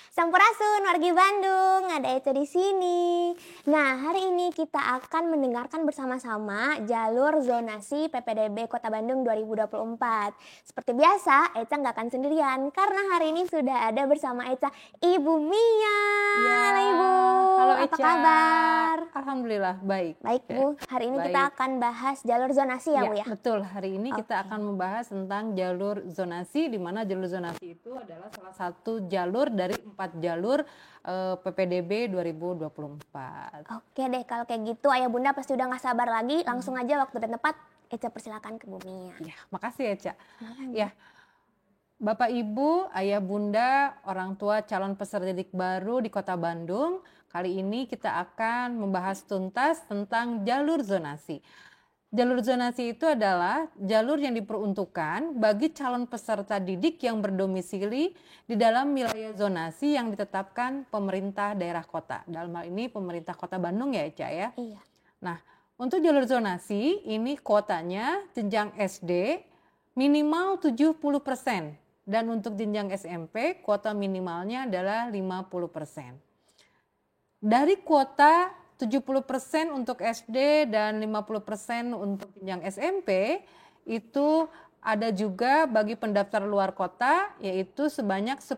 Sampurasun wargi Bandung, ada Eca di sini. Nah, hari ini kita akan mendengarkan bersama-sama jalur zonasi PPDB Kota Bandung 2024. Seperti biasa, Eca nggak akan sendirian karena hari ini sudah ada bersama Eca Ibu Mia. Ya, Halo Ibu, halo apa Eca. kabar? Alhamdulillah baik. Baik Bu, hari ini kita Baik. akan bahas jalur zonasi ya Bu ya? Betul. Hari ini kita Oke. akan membahas tentang jalur zonasi, di mana jalur zonasi itu adalah salah satu jalur dari 4 jalur PPDB 2024. Oke deh, kalau kayak gitu Ayah Bunda pasti udah nggak sabar lagi. Langsung aja waktu dan tempat, Eca persilakan ke Bu Mia. Ya, makasih Eca. Silakan. Ya, Bapak Ibu, Ayah Bunda, orang tua calon peserta didik baru di Kota Bandung, kali ini kita akan membahas tuntas tentang jalur zonasi. Jalur zonasi itu adalah jalur yang diperuntukkan bagi calon peserta didik yang berdomisili di dalam wilayah zonasi yang ditetapkan pemerintah daerah kota. Dalam hal ini pemerintah Kota Bandung ya Eca ya. Iya. Nah, untuk jalur zonasi ini kuotanya jenjang SD minimal 70%. Dan untuk jenjang SMP, kuota minimalnya adalah 50%. Dari kuota 70% untuk SD dan 50% untuk jenjang SMP, itu ada juga bagi pendaftar luar kota, yaitu sebanyak 10%,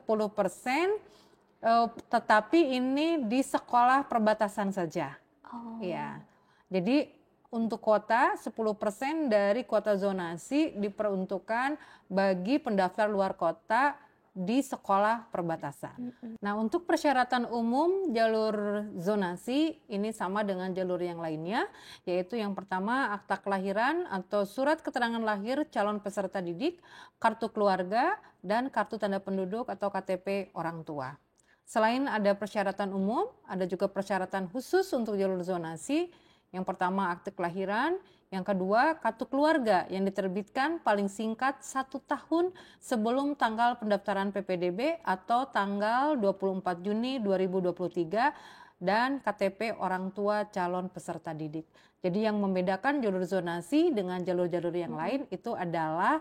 tetapi ini di sekolah perbatasan saja. Oh. Ya, jadi untuk kuota 10% dari kuota zonasi diperuntukkan bagi pendaftar luar kota di sekolah perbatasan. Nah, untuk persyaratan umum jalur zonasi ini sama dengan jalur yang lainnya, yaitu yang pertama akta kelahiran atau surat keterangan lahir calon peserta didik, kartu keluarga, dan kartu tanda penduduk atau KTP orang tua. Selain ada persyaratan umum, ada juga persyaratan khusus untuk jalur zonasi. Yang pertama akte kelahiran, yang kedua kartu keluarga yang diterbitkan paling singkat 1 tahun sebelum tanggal pendaftaran PPDB atau tanggal 24 Juni 2023 dan KTP orang tua calon peserta didik. Jadi yang membedakan jalur zonasi dengan jalur-jalur yang lain itu adalah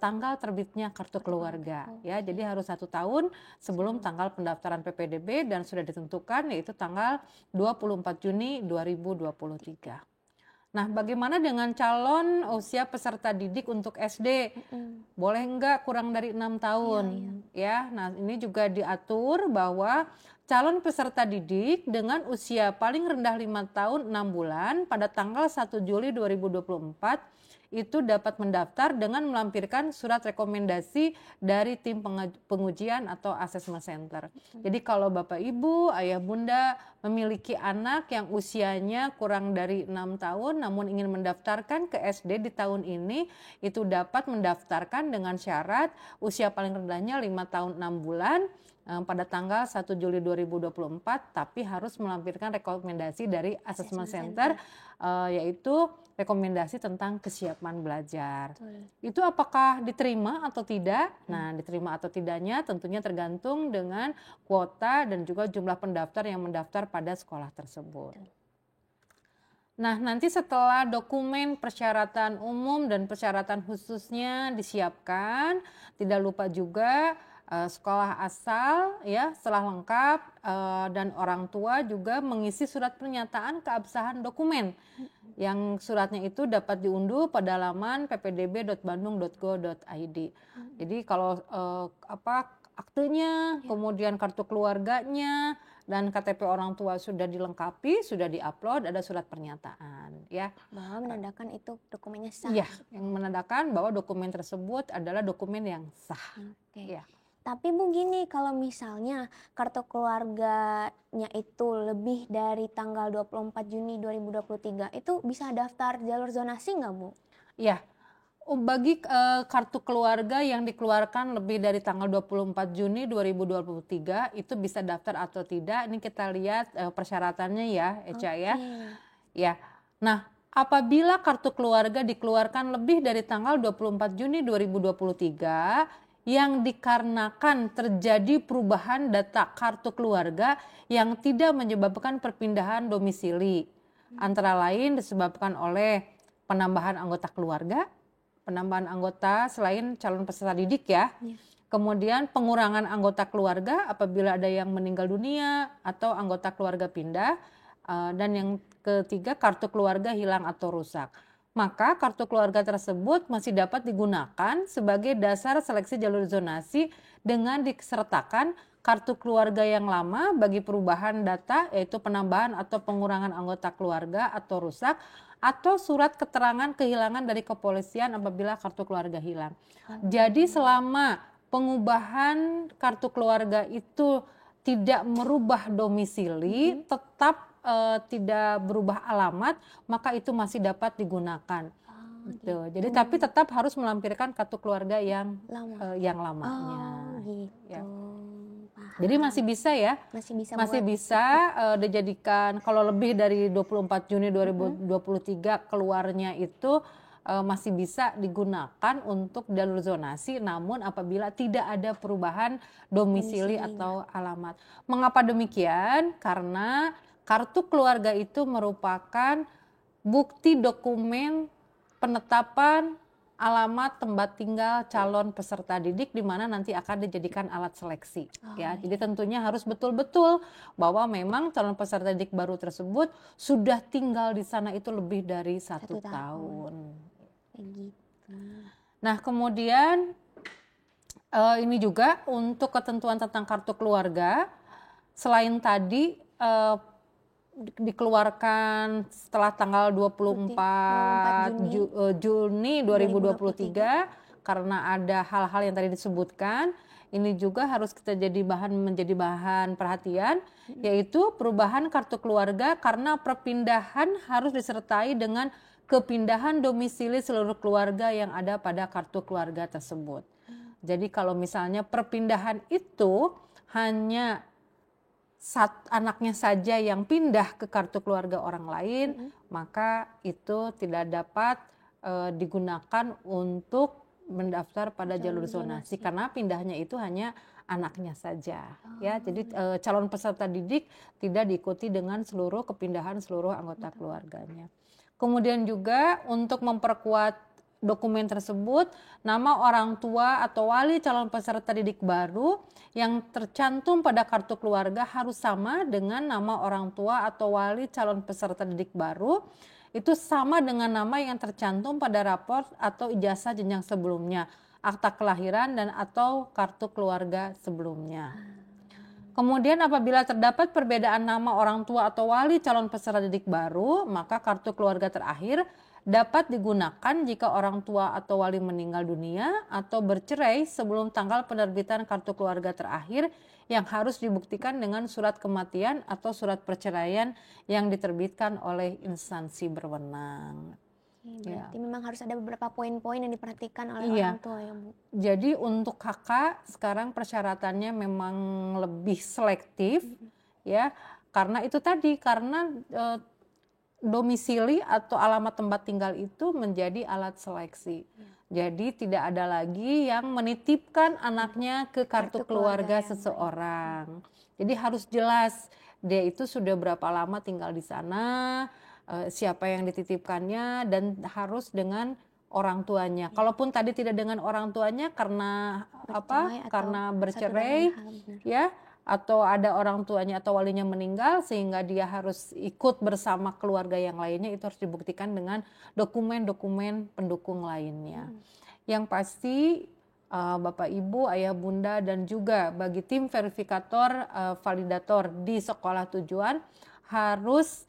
tanggal terbitnya kartu keluarga. Ya, jadi harus 1 tahun sebelum tanggal pendaftaran PPDB dan sudah ditentukan yaitu tanggal 24 Juni 2023. Nah, bagaimana dengan calon usia peserta didik untuk SD? Boleh enggak kurang dari 6 tahun? Ya, nah ini juga diatur bahwa calon peserta didik dengan usia paling rendah 5 tahun 6 bulan pada tanggal 1 Juli 2024 itu dapat mendaftar dengan melampirkan surat rekomendasi dari tim pengujian atau assessment center. Jadi kalau Bapak Ibu, Ayah Bunda memiliki anak yang usianya kurang dari 6 tahun namun ingin mendaftarkan ke SD di tahun ini, itu dapat mendaftarkan dengan syarat usia paling rendahnya 5 tahun 6 bulan pada tanggal 1 Juli 2024, tapi harus melampirkan rekomendasi dari assessment center yaitu rekomendasi tentang kesiapan belajar. Itu apakah diterima atau tidak? Nah, diterima atau tidaknya tentunya tergantung dengan kuota dan juga jumlah pendaftar yang mendaftar pada sekolah tersebut. Nah, nanti setelah dokumen persyaratan umum dan persyaratan khususnya disiapkan, tidak lupa juga sekolah asal ya setelah lengkap dan orang tua juga mengisi surat pernyataan keabsahan dokumen yang suratnya itu dapat diunduh pada laman ppdb.bandung.go.id. Jadi kalau aktenya, kemudian kartu keluarganya dan KTP orang tua sudah dilengkapi, sudah diupload, ada surat pernyataan ya. Bahwa menandakan itu dokumennya sah. Iya, yang menandakan bahwa dokumen tersebut adalah dokumen yang sah. Oke. Ya. Tapi Bu gini, kalau misalnya kartu keluarganya itu lebih dari tanggal 24 Juni 2023, itu bisa daftar jalur zonasi nggak Bu? Iya, bagi kartu keluarga yang dikeluarkan lebih dari tanggal 24 Juni 2023 itu bisa daftar atau tidak. Ini kita lihat persyaratannya ya Eca ya. Ya, nah apabila kartu keluarga dikeluarkan lebih dari tanggal 24 Juni 2023 yang dikarenakan terjadi perubahan data kartu keluarga yang tidak menyebabkan perpindahan domisili. Antara lain disebabkan oleh penambahan anggota keluarga, penambahan anggota selain calon peserta didik ya. Kemudian pengurangan anggota keluarga apabila ada yang meninggal dunia atau anggota keluarga pindah. Dan yang ketiga, kartu keluarga hilang atau rusak. Maka kartu keluarga tersebut masih dapat digunakan sebagai dasar seleksi jalur zonasi dengan disertakan kartu keluarga yang lama bagi perubahan data, yaitu penambahan atau pengurangan anggota keluarga atau rusak, atau surat keterangan kehilangan dari kepolisian apabila kartu keluarga hilang. Jadi selama pengubahan kartu keluarga itu tidak merubah domisili, tetap tidak berubah alamat, maka itu masih dapat digunakan. Gitu. Jadi tapi tetap harus melampirkan kartu keluarga yang lamanya. Gitu. Ya. Jadi masih bisa ya? Masih bisa dijadikan, kalau lebih dari 24 Juni 2023 keluarnya itu masih bisa digunakan untuk jalur zonasi, namun apabila tidak ada perubahan domisili atau alamat. Mengapa demikian? Karena kartu keluarga itu merupakan bukti dokumen penetapan alamat tempat tinggal calon peserta didik di mana nanti akan dijadikan alat seleksi. Jadi tentunya harus betul-betul bahwa memang calon peserta didik baru tersebut sudah tinggal di sana itu lebih dari 1 tahun. Nah, kemudian ini juga untuk ketentuan tentang kartu keluarga, selain tadi dikeluarkan setelah tanggal 24 Juni 2023 karena ada hal-hal yang tadi disebutkan. Ini juga harus kita menjadi bahan perhatian, yaitu perubahan kartu keluarga karena perpindahan harus disertai dengan kepindahan domisili seluruh keluarga yang ada pada kartu keluarga tersebut. Jadi kalau misalnya perpindahan itu hanya anaknya saja yang pindah ke kartu keluarga orang lain, maka itu tidak dapat digunakan untuk mendaftar pada jalur zonasi karena pindahnya itu hanya anaknya saja. Jadi calon peserta didik tidak diikuti dengan seluruh kepindahan seluruh anggota keluarganya. Kemudian juga untuk memperkuat dokumen tersebut, nama orang tua atau wali calon peserta didik baru yang tercantum pada kartu keluarga harus sama dengan nama orang tua atau wali calon peserta didik baru. Itu sama dengan nama yang tercantum pada rapor atau ijazah jenjang sebelumnya, akta kelahiran dan atau kartu keluarga sebelumnya. Kemudian apabila terdapat perbedaan nama orang tua atau wali calon peserta didik baru, maka kartu keluarga terakhir dapat digunakan jika orang tua atau wali meninggal dunia atau bercerai sebelum tanggal penerbitan kartu keluarga terakhir yang harus dibuktikan dengan surat kematian atau surat perceraian yang diterbitkan oleh instansi berwenang. Berarti memang harus ada beberapa poin-poin yang diperhatikan oleh orang tua ya Bu. Jadi untuk kakak sekarang persyaratannya memang lebih selektif ya, karena itu tadi, karena domisili atau alamat tempat tinggal itu menjadi alat seleksi. Jadi tidak ada lagi yang menitipkan anaknya ke kartu keluarga seseorang. Jadi harus jelas dia itu sudah berapa lama tinggal di sana, siapa yang dititipkannya, dan harus dengan orang tuanya. Kalaupun tadi tidak dengan orang tuanya karena karena bercerai ya, atau ada orang tuanya atau walinya meninggal sehingga dia harus ikut bersama keluarga yang lainnya, itu harus dibuktikan dengan dokumen-dokumen pendukung lainnya. Yang pasti Bapak Ibu, Ayah Bunda dan juga bagi tim verifikator validator di sekolah tujuan harus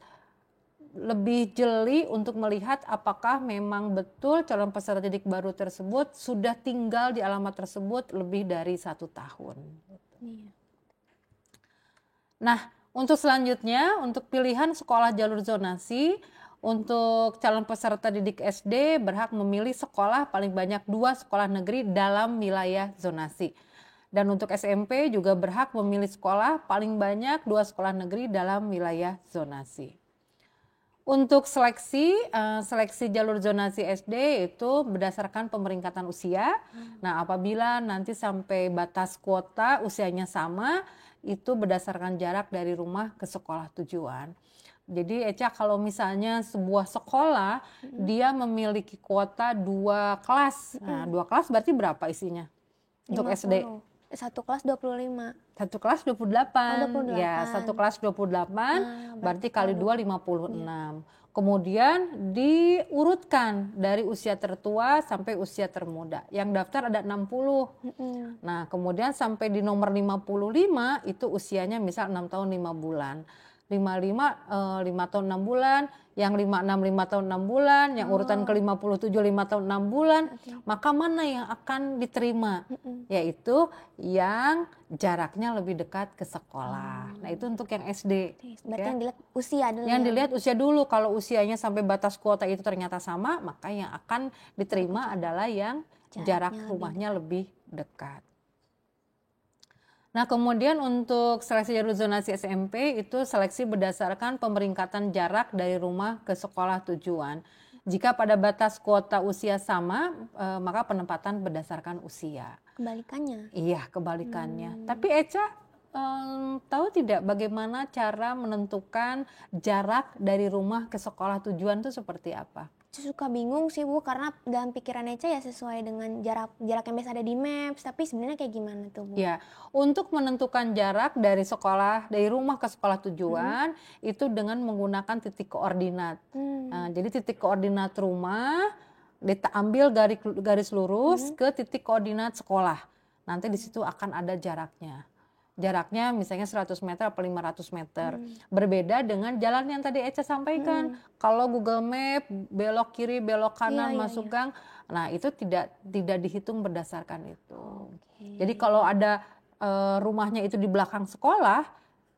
lebih jeli untuk melihat apakah memang betul calon peserta didik baru tersebut sudah tinggal di alamat tersebut lebih dari 1 tahun. Nah, untuk selanjutnya, untuk pilihan sekolah jalur zonasi, untuk calon peserta didik SD berhak memilih sekolah paling banyak 2 sekolah negeri dalam wilayah zonasi. Dan untuk SMP juga berhak memilih sekolah paling banyak 2 sekolah negeri dalam wilayah zonasi. Untuk seleksi jalur zonasi SD itu berdasarkan pemeringkatan usia. Nah, apabila nanti sampai batas kuota usianya sama, itu berdasarkan jarak dari rumah ke sekolah tujuan. Jadi Eca, kalau misalnya sebuah sekolah dia memiliki kuota 2 kelas, nah 2 kelas berarti berapa isinya? untuk SD. 50. Satu kelas 25. Satu kelas 28. Oh, 28. Ya, satu kelas 28 berarti kali 2 56. Kemudian diurutkan dari usia tertua sampai usia termuda. Yang daftar ada 60. Nah, kemudian sampai di nomor 55 itu usianya misal 6 tahun 5 bulan. 55 5 tahun 6 bulan, yang 56 5 tahun 6 bulan, yang urutan ke 57 5 tahun 6 bulan. Maka mana yang akan diterima? Yaitu yang jaraknya lebih dekat ke sekolah. Nah, itu untuk yang SD. Berarti ya. yang dilihat usia dulu. Yang dilihat usia dulu. Kalau usianya sampai batas kuota itu ternyata sama, maka yang akan diterima adalah yang jarak rumahnya lebih dekat. Nah, kemudian untuk seleksi jalur zonasi SMP itu seleksi berdasarkan pemeringkatan jarak dari rumah ke sekolah tujuan. Jika pada batas kuota usia sama, maka penempatan berdasarkan usia. Kebalikannya. Iya, kebalikannya. Tapi Eca tahu tidak bagaimana cara menentukan jarak dari rumah ke sekolah tujuan itu seperti apa? Suka bingung sih Bu, karena dalam pikiran Eca ya sesuai dengan jarak yang biasa ada di Maps, tapi sebenarnya kayak gimana tuh Bu? Ya, untuk menentukan jarak dari rumah ke sekolah tujuan itu dengan menggunakan titik koordinat. Nah, jadi titik koordinat rumah diambil garis lurus ke titik koordinat sekolah. Nanti di situ akan ada jaraknya. Jaraknya misalnya 100 meter atau 500 meter. Berbeda dengan jalan yang tadi Eca sampaikan. Kalau Google Map belok kiri, belok kanan, masuk gang. Nah, itu tidak dihitung berdasarkan itu. Jadi kalau ada rumahnya itu di belakang sekolah,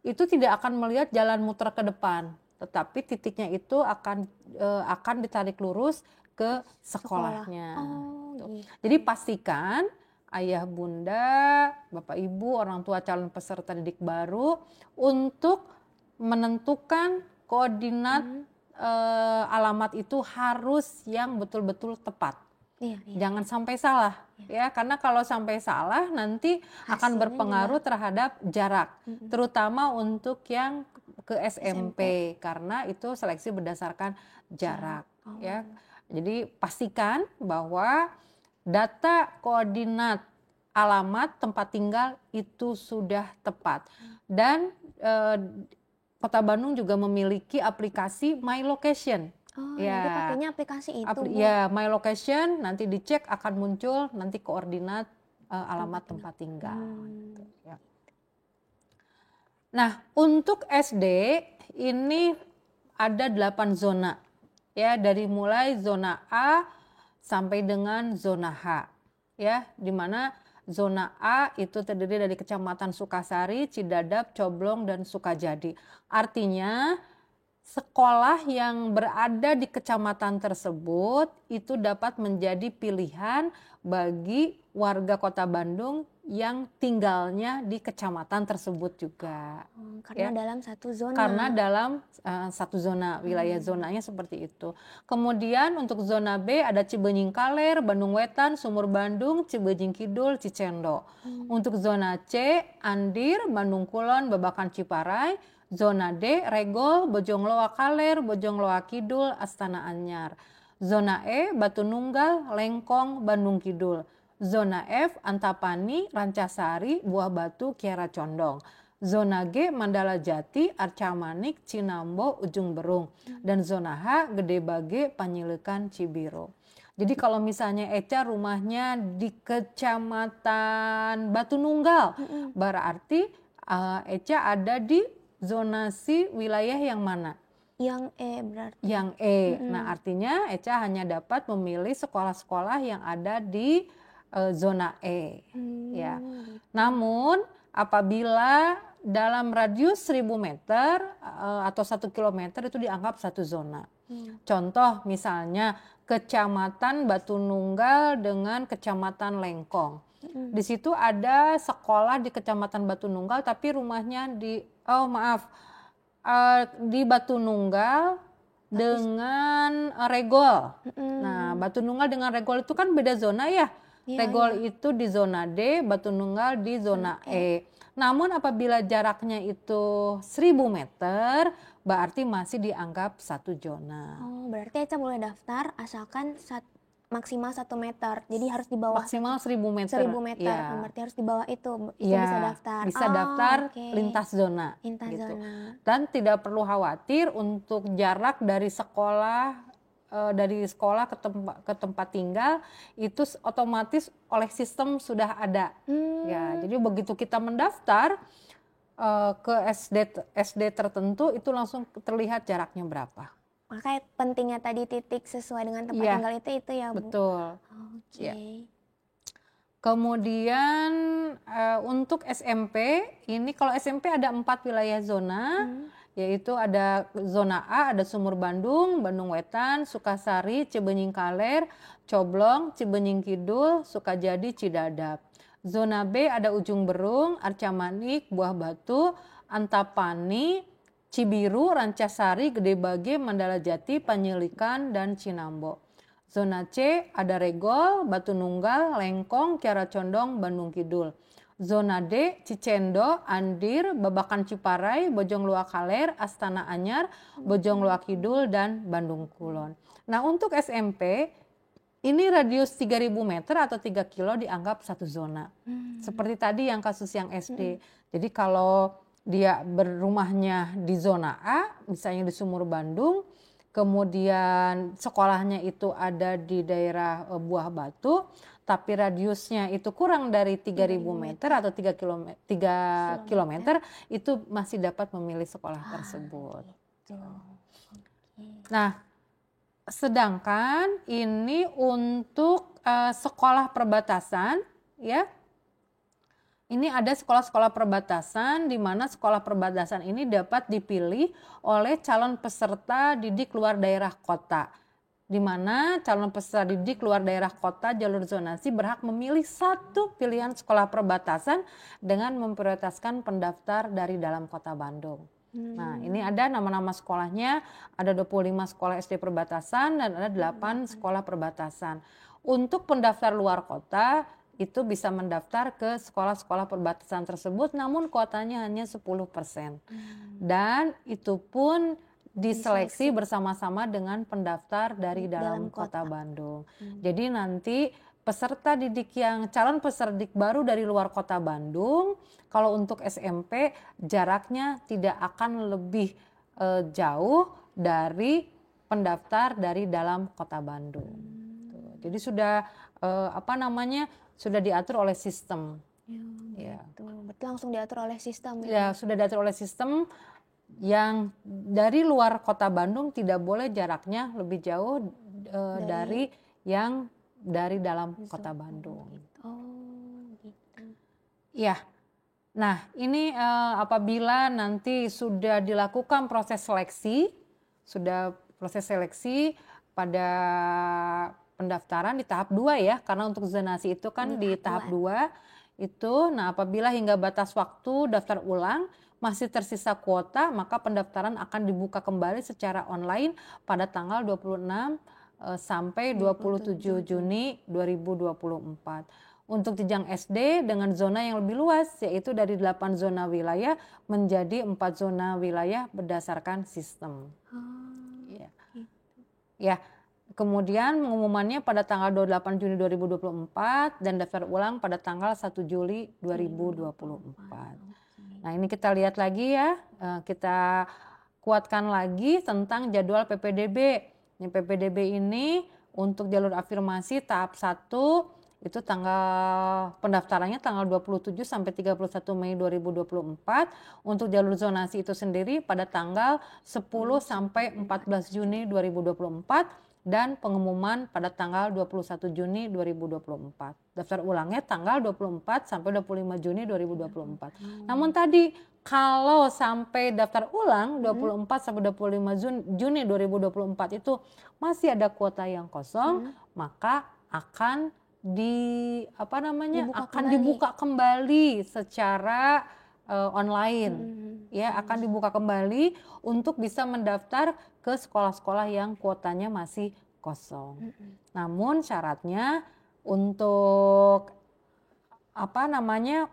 itu tidak akan melihat jalan muter ke depan. Tetapi titiknya itu akan ditarik lurus ke sekolahnya. Jadi pastikan ayah, bunda, bapak, ibu, orang tua calon peserta didik baru untuk menentukan koordinat alamat itu harus yang betul-betul tepat. Jangan sampai salah, ya, karena kalau sampai salah nanti akan berpengaruh terhadap jarak, terutama untuk yang ke SMP, karena itu seleksi berdasarkan jarak, ya. Jadi pastikan bahwa data koordinat alamat tempat tinggal itu sudah tepat. Dan Kota Bandung juga memiliki aplikasi My Location. Jadi pakainya aplikasi itu. Ya, My Location nanti dicek akan muncul nanti koordinat alamat tempat tinggal. Ya. Nah, untuk SD ini ada 8 zona. Ya, dari mulai zona A sampai dengan zona H, ya, di mana zona A itu terdiri dari Kecamatan Sukasari, Cidadap, Coblong, dan Sukajadi. Artinya sekolah yang berada di kecamatan tersebut itu dapat menjadi pilihan bagi warga Kota Bandung yang tinggalnya di kecamatan tersebut juga. Karena dalam satu zona. Karena dalam satu zona, wilayah zonanya seperti itu. Kemudian untuk zona B ada Cibenying Kaler, Bandung Wetan, Sumur Bandung, Cibenying Kidul, Cicendo. Untuk zona C, Andir, Bandung Kulon, Babakan Ciparai. Zona D, Regol, Bojongloa Kaler, Bojongloa Kidul, Astana Anyar. Zona E, Batu Nunggal, Lengkong, Bandung Kidul. Zona F, Antapani, Rancasari, Buah Batu, Kiara Condong. Zona G, Mandala Jati, Arca Manik, Cinambo, Ujung Berung. Dan zona H, Gede Bage, Panyilekan, Cibiro. Jadi kalau misalnya Eca rumahnya di Kecamatan Batu Nunggal, berarti Eca ada di zonasi wilayah yang mana? Yang E berarti. Yang E. Nah, artinya Eca hanya dapat memilih sekolah-sekolah yang ada di zona E. Ya. Namun apabila dalam radius 1000 meter atau 1 kilometer itu dianggap satu zona. Contoh misalnya Kecamatan Batu Nunggal dengan Kecamatan Lengkong. Di situ ada sekolah di Kecamatan Batu Nunggal tapi rumahnya di di Batu Nunggal dengan Regol. Nah, Batu Nunggal dengan Regol itu kan beda zona ya. Regol itu di zona D, Batu Nunggal di zona E. Namun apabila jaraknya itu 1000 meter, berarti masih dianggap satu zona. Berarti Eca boleh daftar asalkan maksimal 1 meter. Jadi harus di bawah Maksimal 1000 meter. 1000 meter. Ya. Berarti harus di bawah itu Ya, bisa daftar. bisa daftar Oke. lintas zona. Lintas gitu. zona. Dan tidak perlu khawatir untuk jarak dari sekolah ke tempat tinggal itu otomatis oleh sistem sudah ada. Ya, jadi begitu kita mendaftar ke SD tertentu itu langsung terlihat jaraknya berapa. Makanya pentingnya tadi titik sesuai dengan tempat tinggal itu ya, Bu. Betul. Oke. Ya. Kemudian untuk SMP ini kalau SMP ada 4 wilayah zona, yaitu ada zona A ada Sumur Bandung, Bandung Wetan, Sukasari, Cibenying Kaler, Coblong, Cibenying Kidul, Sukajadi, Cidadap. Zona B ada Ujung Berung, Arcamanik, Buah Batu, Antapani, Cibiru, Rancasari, Gede Bage, Mandala Jati, Panyelikan, dan Cinambo. Zona C ada Regol, Batu Nunggal, Lengkong, Kiara Condong, Bandung Kidul. Zona D Cicendo, Andir, Babakan Ciparai, Bojong Luak Kaler, Astana Anyar, Bojong Luak Kidul, dan Bandung Kulon. Nah untuk SMP ini radius 3000 meter atau 3 kilo dianggap satu zona. Seperti tadi yang kasus yang SD. Jadi kalau dia berumahnya di zona A, misalnya di Sumur Bandung, kemudian sekolahnya itu ada di daerah Buah Batu, tapi radiusnya itu kurang dari 3000 meter atau 3 kilometer, itu masih dapat memilih sekolah tersebut. Nah, sedangkan ini untuk sekolah perbatasan, ya. Ini ada sekolah-sekolah perbatasan di mana sekolah perbatasan ini dapat dipilih oleh calon peserta didik luar daerah kota. Di mana calon peserta didik luar daerah kota jalur zonasi berhak memilih satu pilihan sekolah perbatasan dengan memprioritaskan pendaftar dari dalam kota Bandung. Nah, ini ada nama-nama sekolahnya, ada 25 sekolah SD perbatasan dan ada 8 sekolah perbatasan. Untuk pendaftar luar kota itu bisa mendaftar ke sekolah-sekolah perbatasan tersebut, namun kuotanya hanya 10%. Dan itu pun diseleksi bersama-sama dengan pendaftar dari dalam kota Bandung. Jadi nanti peserta didik yang calon peserta didik baru dari luar kota Bandung, kalau untuk SMP jaraknya tidak akan lebih jauh dari pendaftar dari dalam kota Bandung. Jadi sudah sudah diatur oleh sistem. Ya. Berarti langsung diatur oleh sistem. Ya, sudah diatur oleh sistem yang dari luar kota Bandung tidak boleh jaraknya lebih jauh dari yang dari dalam kota Bandung. Gitu. Ya. Nah, ini apabila nanti sudah dilakukan proses seleksi pada pendaftaran di tahap 2 ya, karena untuk zonasi itu kan di tahap 2 itu. Nah, apabila hingga batas waktu daftar ulang masih tersisa kuota, maka pendaftaran akan dibuka kembali secara online pada tanggal 26 sampai 27 Juni 2024. Untuk jenjang SD dengan zona yang lebih luas, yaitu dari 8 zona wilayah menjadi 4 zona wilayah berdasarkan sistem. Ya. Kemudian pengumumannya pada tanggal 28 Juni 2024 dan daftar ulang pada tanggal 1 Juli 2024. Nah, ini kita lihat lagi ya, kita kuatkan lagi tentang jadwal PPDB. Ini PPDB ini untuk jalur afirmasi tahap 1 itu pendaftarannya tanggal 27 sampai 31 Mei 2024. Untuk jalur zonasi itu sendiri pada tanggal 10 sampai 14 Juni 2024. Dan pengumuman pada tanggal 21 Juni 2024. Daftar ulangnya tanggal 24 sampai 25 Juni 2024. Namun tadi kalau sampai daftar ulang 24 sampai 25 Juni 2024 itu masih ada kuota yang kosong, maka akan dibuka kembali secara online. Ya, akan dibuka kembali untuk bisa mendaftar ke sekolah-sekolah yang kuotanya masih kosong. Namun syaratnya untuk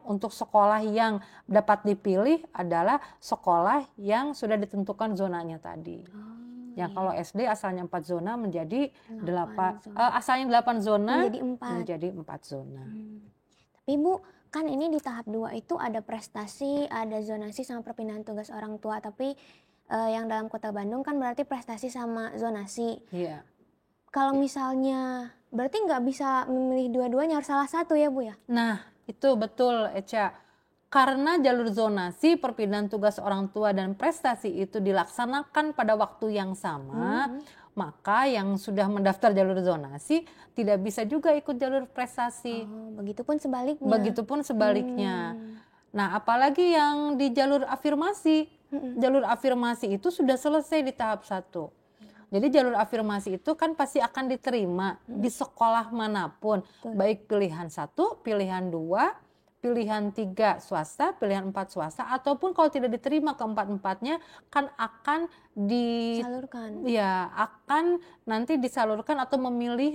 untuk sekolah yang dapat dipilih adalah sekolah yang sudah ditentukan zonanya tadi. Yang kalau SD asalnya 4 zona menjadi 8 asalnya 8 zona menjadi 4 zona. Tapi Bu, kan ini di tahap 2 itu ada prestasi, ada zonasi sama perpindahan tugas orang tua. Tapi yang dalam Kota Bandung kan berarti prestasi sama zonasi. Iya. Kalau misalnya berarti nggak bisa memilih dua-duanya, harus salah satu ya Bu ya? Nah itu betul Eca. Karena jalur zonasi, perpindahan tugas orang tua dan prestasi itu dilaksanakan pada waktu yang sama, maka yang sudah mendaftar jalur zonasi tidak bisa juga ikut jalur prestasi. Begitupun sebaliknya. Begitupun sebaliknya. Nah, apalagi yang di jalur afirmasi. Jalur afirmasi itu sudah selesai di tahap 1. Jadi jalur afirmasi itu kan pasti akan diterima di sekolah manapun. Baik pilihan 1, pilihan 2, pilihan 3 swasta, pilihan 4 swasta, ataupun kalau tidak diterima keempat-empatnya kan akan disalurkan. Ya, akan nanti disalurkan atau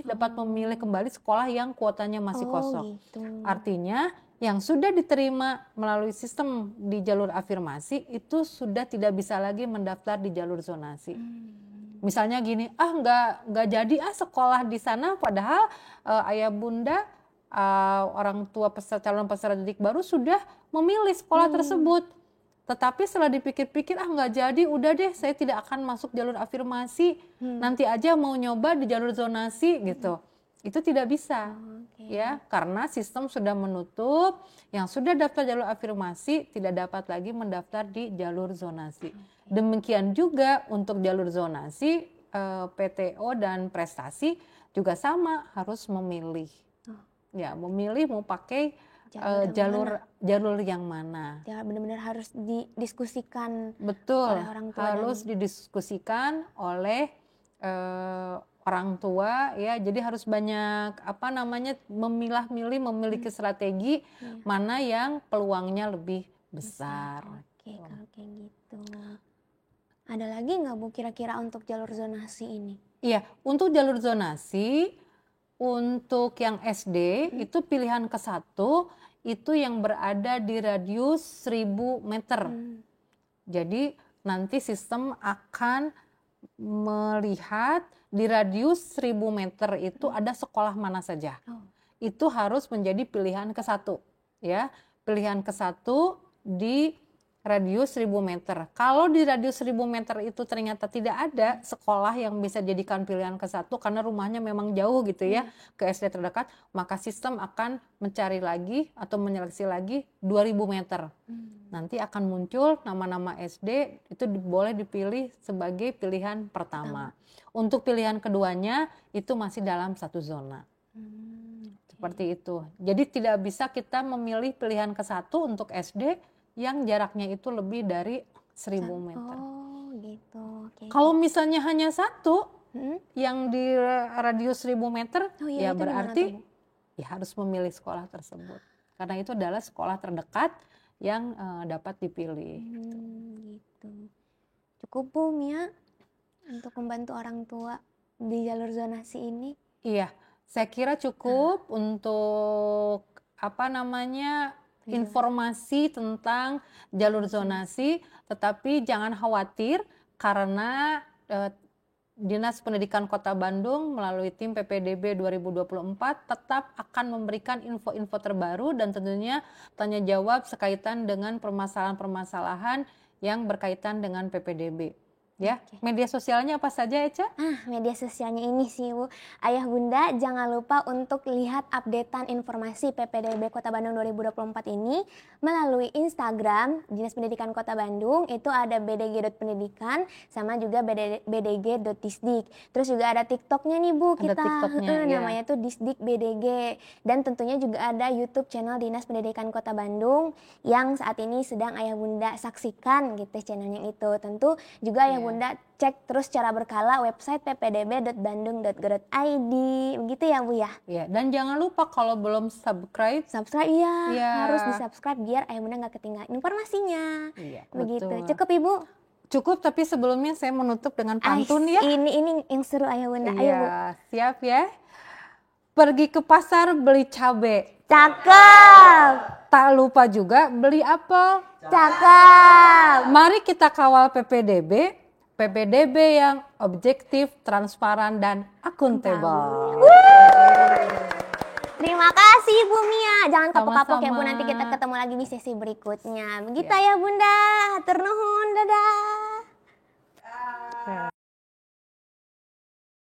dapat memilih kembali sekolah yang kuotanya masih kosong. Gitu. Artinya yang sudah diterima melalui sistem di jalur afirmasi itu sudah tidak bisa lagi mendaftar di jalur zonasi. Misalnya gini, nggak jadi sekolah di sana, padahal ayah bunda orang tua calon peserta didik baru sudah memilih sekolah tersebut. Tetapi setelah dipikir-pikir nggak jadi, udah deh saya tidak akan masuk jalur afirmasi, nanti aja mau nyoba di jalur zonasi gitu. Itu tidak bisa ya, karena sistem sudah menutup. Yang sudah daftar jalur afirmasi tidak dapat lagi mendaftar di jalur zonasi. Demikian juga untuk jalur zonasi, PTO dan prestasi juga sama, harus memilih. Ya, memilih mau pakai jalur yang mana. Ya, benar-benar harus didiskusikan. Betul, oleh orang tua harus didiskusikan oleh orang tua ya. Jadi harus banyak memilah-milih, memiliki strategi mana yang peluangnya lebih besar. Oke, kalau kayak gitu. Ada lagi nggak Bu kira-kira untuk jalur zonasi ini? Iya, untuk jalur zonasi, untuk yang SD itu pilihan ke-1 itu yang berada di radius 1000 meter. Jadi nanti sistem akan melihat di radius 1000 meter itu ada sekolah mana saja. Itu harus menjadi pilihan ke-1 ya. Pilihan ke-1 di radius 1000 meter. Kalau di radius 1000 meter itu ternyata tidak ada sekolah yang bisa dijadikan pilihan ke-1 karena rumahnya memang jauh gitu ya ke SD terdekat, maka sistem akan mencari lagi atau menyeleksi lagi 2000 meter. Nanti akan muncul nama-nama SD, itu boleh dipilih sebagai pilihan pertama. Untuk pilihan keduanya itu masih dalam satu zona. Seperti itu. Jadi tidak bisa kita memilih pilihan ke-1 untuk SD yang jaraknya itu lebih dari 1000 meter. Oh gitu. Kalau misalnya hanya 1 yang di radius 1000 meter, ya berarti ya harus memilih sekolah tersebut. Karena itu adalah sekolah terdekat yang dapat dipilih. Gitu. Cukup Bu Mia untuk membantu orang tua di jalur zonasi ini? Iya, saya kira cukup untuk informasi tentang jalur zonasi, tetapi jangan khawatir karena Dinas Pendidikan Kota Bandung melalui tim PPDB 2024 tetap akan memberikan info-info terbaru dan tentunya tanya jawab sekaitan dengan permasalahan-permasalahan yang berkaitan dengan PPDB. Ya, media sosialnya apa saja Eca? Media sosialnya ini sih Bu. Ayah bunda jangan lupa untuk lihat updatean informasi PPDB Kota Bandung 2024 ini melalui Instagram Dinas Pendidikan Kota Bandung, itu ada bdg.pendidikan sama juga bdg.disdik. Terus juga ada TikToknya nih Bu kita. Namanya tuh Disdik BDG. Dan tentunya juga ada YouTube channel Dinas Pendidikan Kota Bandung yang saat ini sedang ayah bunda saksikan gitu channelnya itu. Tentu juga ayah bunda cek terus secara berkala website ppdb.bandung.go.id, begitu ya Bu ya. Iya, dan jangan lupa kalau belum subscribe harus di-subscribe biar ayah bunda nggak ketinggalan informasinya. Iya, begitu. betul. Cukup Ibu? Cukup, tapi sebelumnya saya menutup dengan pantun ya. Ini yang seru ayah bunda. Ayo Bu. Siap ya. Pergi ke pasar beli cabe. Cakep. Tak lupa juga beli apel. Cakep. Mari kita kawal PPDB PPDB yang objektif, transparan, dan akuntabel. Terima kasih Bu Mia. Jangan kapok-kapok ya Bu, Sama-sama. nanti kita ketemu lagi di sesi berikutnya. Begitu ya Bunda. Hatur nuhun, dadah.